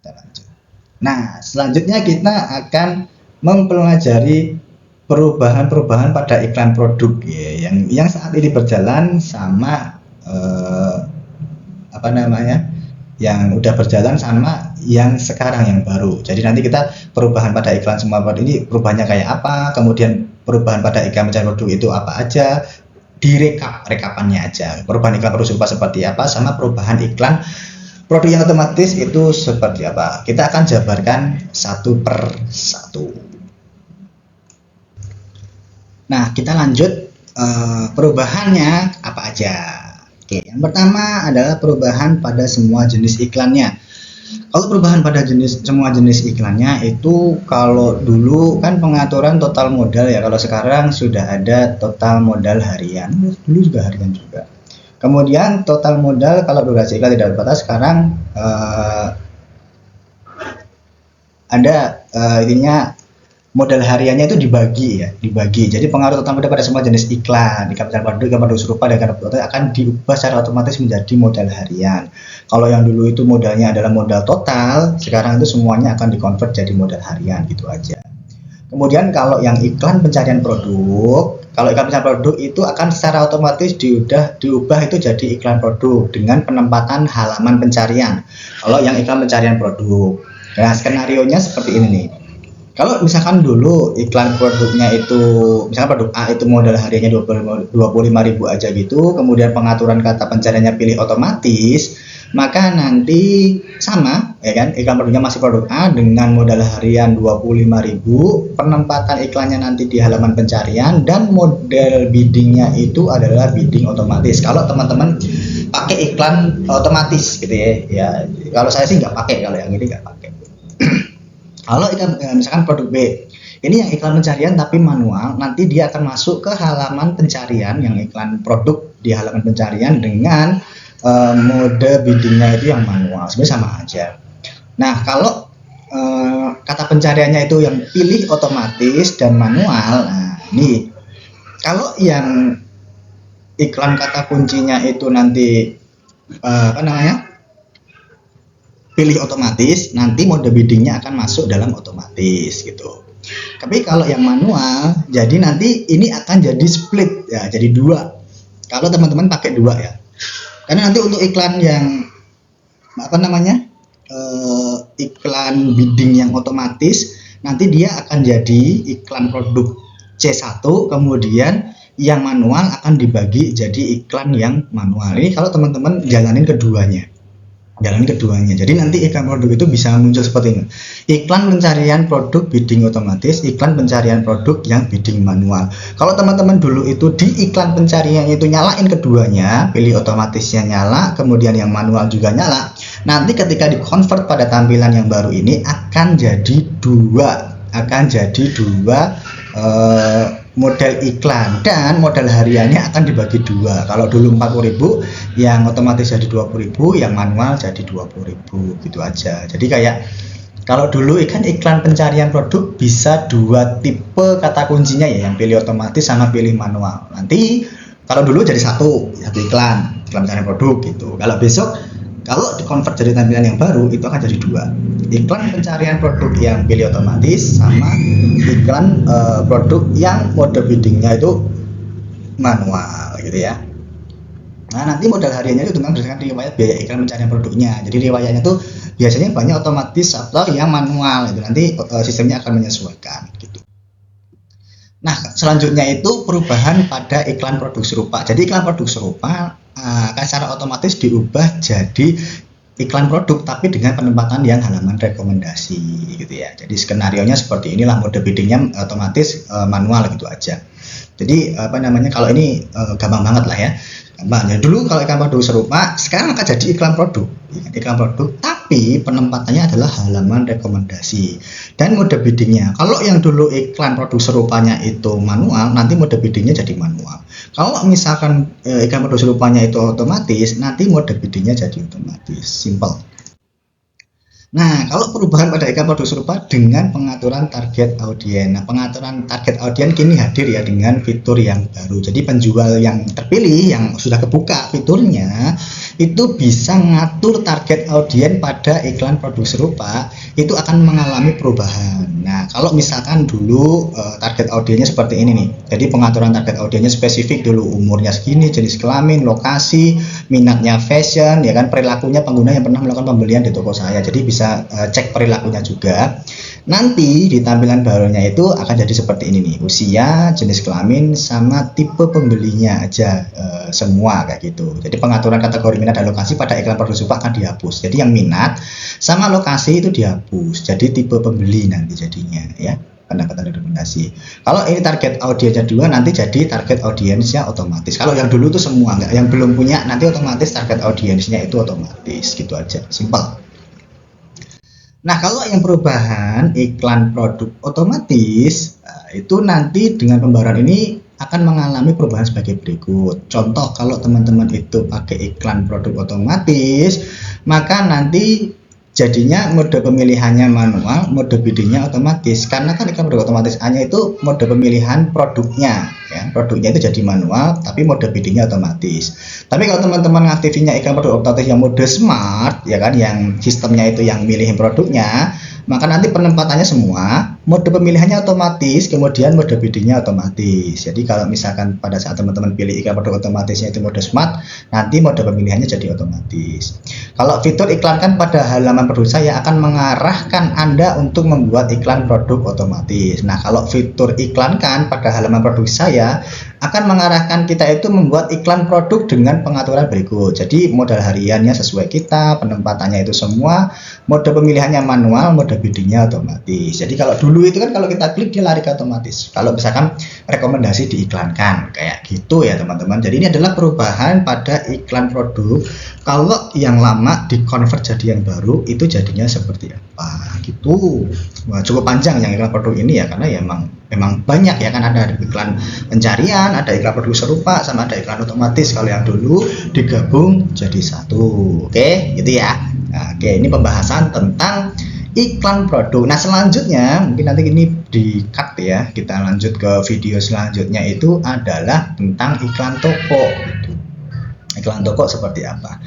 Kita lanjut. Nah, selanjutnya kita akan mempelajari perubahan-perubahan pada iklan produk ya, yang saat ini berjalan sama apa namanya, yang udah berjalan sama yang sekarang yang baru. Jadi nanti kita perubahan pada iklan semua produk ini perubahannya kayak apa, kemudian perubahan pada iklan mencari produk itu apa aja, rekapannya aja. Perubahan iklan produk serupa seperti apa, sama perubahan iklan produk yang otomatis itu seperti apa. Kita akan jabarkan satu per satu. Nah, kita lanjut perubahannya apa aja. Oke, yang pertama adalah perubahan pada semua jenis iklannya. Kalau perubahan pada semua jenis iklannya itu, kalau dulu kan pengaturan total modal ya, kalau sekarang sudah ada total modal harian, dulu juga harian juga. Kemudian total modal kalau durasi iklan tidak terbatas, sekarang ada intinya modal hariannya itu dibagi. Jadi pengaruh total modal pada semua jenis iklan, iklan produk serupa dengan produk akan diubah secara otomatis menjadi modal harian. Kalau yang dulu itu modalnya adalah modal total, sekarang itu semuanya akan dikonvert jadi modal harian, gitu aja. Kemudian kalau yang iklan pencarian produk, kalau iklan pencarian produk itu akan secara otomatis diubah itu jadi iklan produk dengan penempatan halaman pencarian. Kalau yang iklan pencarian produk, nah skenarionya seperti ini nih. Kalau misalkan dulu iklan produknya itu, misalkan produk A itu modal hariannya 25.000 aja gitu, kemudian pengaturan kata pencariannya pilih otomatis, maka nanti sama ya kan, iklan produknya masih produk A dengan modal harian 25.000, penempatan iklannya nanti di halaman pencarian, dan model biddingnya itu adalah bidding otomatis. Kalau teman-teman pakai iklan otomatis gitu ya, kalau saya sih nggak pakai, kalau yang ini nggak pakai. Kalau iklan misalkan produk B, ini yang iklan pencarian tapi manual, nanti dia akan masuk ke halaman pencarian yang iklan produk di halaman pencarian dengan mode biddingnya itu yang manual, sebenarnya sama aja. Nah, kalau kata pencariannya itu yang pilih otomatis dan manual, nah ini kalau yang iklan kata kuncinya itu nanti apa namanya, pilih otomatis, nanti mode biddingnya akan masuk dalam otomatis gitu. Tapi kalau yang manual, jadi nanti ini akan jadi split ya, jadi dua. Kalau teman-teman pakai dua ya, karena nanti untuk iklan yang apa namanya, iklan bidding yang otomatis, nanti dia akan jadi iklan produk C1, kemudian yang manual akan dibagi jadi iklan yang manual. Ini kalau teman-teman jalanin keduanya. Jadi nanti iklan produk itu bisa muncul seperti ini. Iklan pencarian produk bidding otomatis, iklan pencarian produk yang bidding manual. Kalau teman-teman dulu itu di iklan pencarian itu nyalain keduanya, pilih otomatisnya nyala, kemudian yang manual juga nyala. Nanti ketika di-convert pada tampilan yang baru ini akan jadi dua model iklan, dan modal hariannya akan dibagi dua. Kalau dulu 40.000, yang otomatis jadi 20.000, yang manual jadi 20.000, gitu aja. Jadi kayak kalau dulu iklan pencarian produk bisa dua tipe kata kuncinya ya, yang pilih otomatis sama pilih manual. Nanti kalau dulu jadi satu iklan pencarian produk gitu. Kalau besok kalau di-convert jadi tampilan yang baru itu akan jadi dua, iklan pencarian produk yang pilih otomatis sama iklan produk yang mode biddingnya itu manual gitu ya. Nah, nanti modal hariannya itu dengan berdasarkan riwayat biaya iklan pencarian produknya. Jadi riwayatnya tuh biasanya banyak otomatis atau yang manual itu, nanti sistemnya akan menyesuaikan gitu. Nah, selanjutnya itu perubahan pada iklan produk serupa. Jadi iklan produk serupa akan secara otomatis diubah jadi iklan produk tapi dengan penempatan yang halaman rekomendasi gitu ya. Jadi skenarionya seperti inilah, mode biddingnya otomatis, manual gitu aja. Jadi apa namanya, kalau ini gampang banget lah ya. Gampang. Dulu kalau iklan produk serupa, sekarang akan jadi iklan produk tapi penempatannya adalah halaman rekomendasi. Dan mode biddingnya, kalau yang dulu iklan produk serupanya itu manual, nanti mode biddingnya jadi manual. Kalau misalkan iklan produk serupanya itu otomatis, nanti mode biddingnya jadi otomatis. Simple. Nah, kalau perubahan pada iklan produk serupa dengan pengaturan target audiens. Nah, pengaturan target audiens kini hadir ya dengan fitur yang baru. Jadi penjual yang terpilih yang sudah kebuka fiturnya itu bisa ngatur target audiens pada iklan produk serupa itu akan mengalami perubahan. Nah, kalau misalkan dulu target audiensnya seperti ini nih. Jadi pengaturan target audiensnya spesifik dulu, umurnya segini, jenis kelamin, lokasi, minatnya fashion, ya kan, perilakunya pengguna yang pernah melakukan pembelian di toko saya. Jadi bisa cek perilakunya juga. Nanti di tampilan barunya itu akan jadi seperti ini nih, usia, jenis kelamin, sama tipe pembelinya aja semua kayak gitu. Jadi pengaturan kategori minat dan lokasi pada iklan produk serupa akan dihapus. Jadi yang minat sama lokasi itu dihapus. Jadi tipe pembeli nanti jadinya ya, pendapatan rekomendasi. Kalau ini target audiensnya 2, nanti jadi target audiensnya otomatis. Kalau yang dulu tuh semua enggak, yang belum punya nanti otomatis target audiensnya itu otomatis, gitu aja, simpel. Nah, kalau yang perubahan iklan produk otomatis, itu nanti dengan pembaruan ini akan mengalami perubahan sebagai berikut. Contoh, kalau teman-teman itu pakai iklan produk otomatis, maka nanti jadinya mode pemilihannya manual, mode biddingnya otomatis. Karena kan iklan produk otomatis hanya itu mode pemilihan produknya, ya. Produknya itu jadi manual, tapi mode biddingnya otomatis. Tapi kalau teman-teman ngaktifinnya iklan produk otomatis yang mode smart, ya kan, yang sistemnya itu yang milihin produknya, maka nanti penempatannya semua, mode pemilihannya otomatis, kemudian mode biddingnya otomatis. Jadi kalau misalkan pada saat teman-teman pilih iklan produk otomatisnya itu mode smart, nanti mode pemilihannya jadi otomatis. Kalau fitur iklankan pada halaman produk saya akan mengarahkan Anda untuk membuat iklan produk otomatis. Nah, kalau fitur iklankan pada halaman produk saya akan mengarahkan kita itu membuat iklan produk dengan pengaturan berikut. Jadi modal hariannya sesuai kita, penempatannya itu semua, mode pemilihannya manual, mode biddingnya otomatis. Jadi kalau dulu itu kan kalau kita klik dia lari ke otomatis. Kalau misalkan rekomendasi diiklankan kayak gitu ya teman-teman. Jadi ini adalah perubahan pada iklan produk. Kalau yang lama dikonvert jadi yang baru itu jadinya seperti apa gitu. Wah, cukup panjang yang iklan produk ini ya, karena ya memang banyak ya kan, ada iklan pencarian, ada iklan produk serupa, sama ada iklan otomatis. Kalau yang dulu digabung jadi satu. Oke, gitu ya. Nah, oke, ini pembahasan tentang iklan produk. Nah, selanjutnya mungkin nanti ini di cut ya, kita lanjut ke video selanjutnya, itu adalah tentang iklan toko. Iklan toko seperti apa.